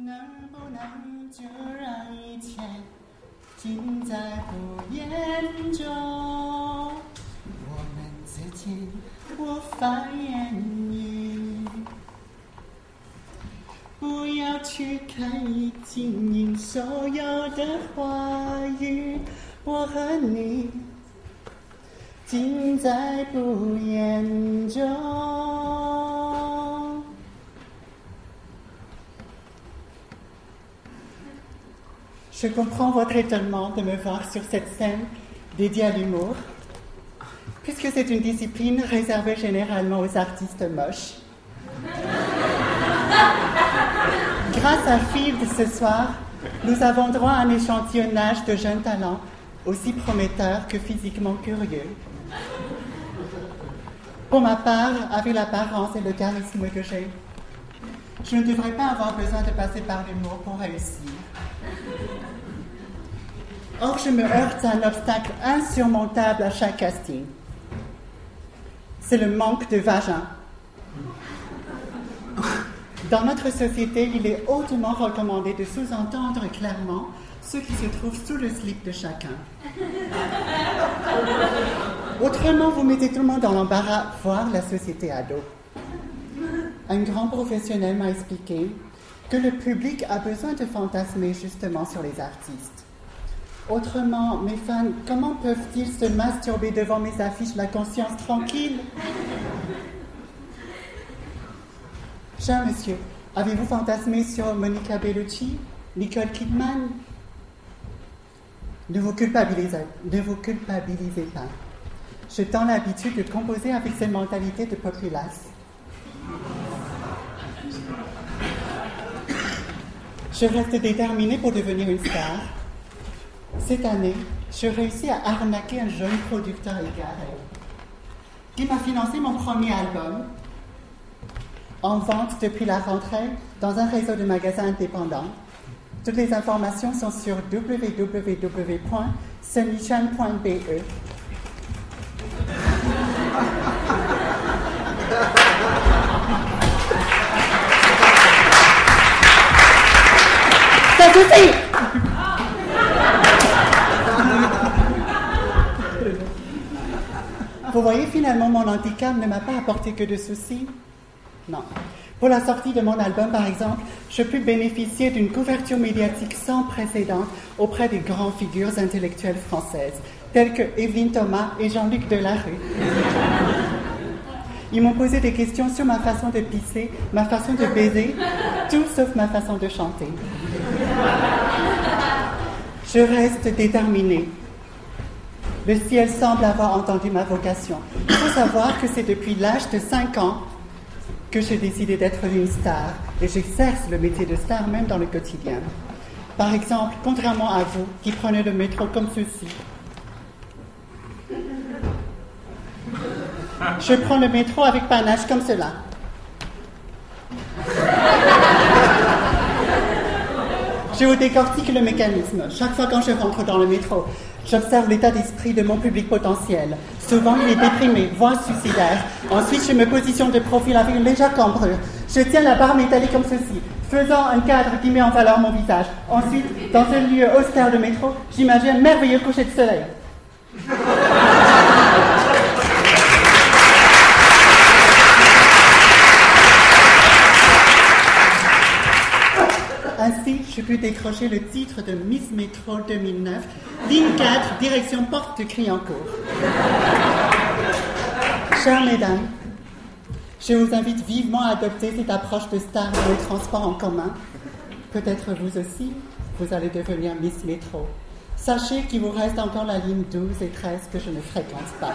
能不能就让一切尽在不言中？我们之间无法言语，不要去看已经应所有的话语。我和你尽在不言中。Je comprends votre étonnement de me voir sur cette scène dédiée à l'humour, puisque c'est une discipline réservée généralement aux artistes moches. Grâce à Field ce soir, nous avons droit à un échantillonnage de jeunes talents, aussi prometteurs que physiquement curieux. Pour ma part, avec l'apparence et le charisme que j'ai, je ne devrais pas avoir besoin de passer par l'humour pour réussir. Or, je me heurte à un obstacle insurmontable à chaque casting. C'est le manque de vagin. Dans notre société, il est hautement recommandé de sous-entendre clairement ce qui se trouve sous le slip de chacun. Autrement, vous mettez tout le monde dans l'embarras, voire la société à dos. Un grand professionnel m'a expliqué que le public a besoin de fantasmer justement sur les artistes. Autrement, mes fans, comment peuvent-ils se masturber devant mes affiches la conscience tranquille? Cher monsieur, avez-vous fantasmé sur Monica Bellucci, Nicole Kidman? Ne vous culpabilisez pas. J'ai tant l'habitude de composer avec ces mentalités de populace. Je reste déterminée pour devenir une star. Cette année, je réussis à arnaquer un jeune producteur égaré qui m'a financé mon premier album, en vente depuis la rentrée dans un réseau de magasins indépendants. Toutes les informations sont sur www.sunnychan.be. Ça suffit! Vous voyez, finalement, mon handicap ne m'a pas apporté que de soucis. Non. Pour la sortie de mon album, par exemple, je peux bénéficier d'une couverture médiatique sans précédent auprès des grandes figures intellectuelles françaises, telles que Evelyne Thomas et Jean-Luc Delarue. Ils m'ont posé des questions sur ma façon de pisser, ma façon de baiser, tout sauf ma façon de chanter. Je reste déterminée. Le ciel semble avoir entendu ma vocation. Il faut savoir que c'est depuis l'âge de 5 ans que j'ai décidé d'être une star, et j'exerce le métier de star même dans le quotidien. Par exemple, contrairement à vous qui prenez le métro comme ceci, je prends le métro avec panache comme cela. Je vous décortique le mécanisme. Chaque fois quand je rentre dans le métro, j'observe l'état d'esprit de mon public potentiel. Souvent, il est déprimé, voire suicidaire. Ensuite, je me positionne de profil avec une légère cambrure. Je tiens la barre métallique comme ceci, faisant un cadre qui met en valeur mon visage. Ensuite, dans ce lieu austère de métro, j'imagine un merveilleux coucher de soleil. Ainsi, je peux décrocher le titre de Miss Métro 2009, ligne 4, direction Porte de Criancourt. Chères mesdames, je vous invite vivement à adopter cette approche de star dans les transports en commun. Peut-être vous aussi, vous allez devenir Miss Métro. Sachez qu'il vous reste encore la ligne 12 et 13 que je ne fréquente pas.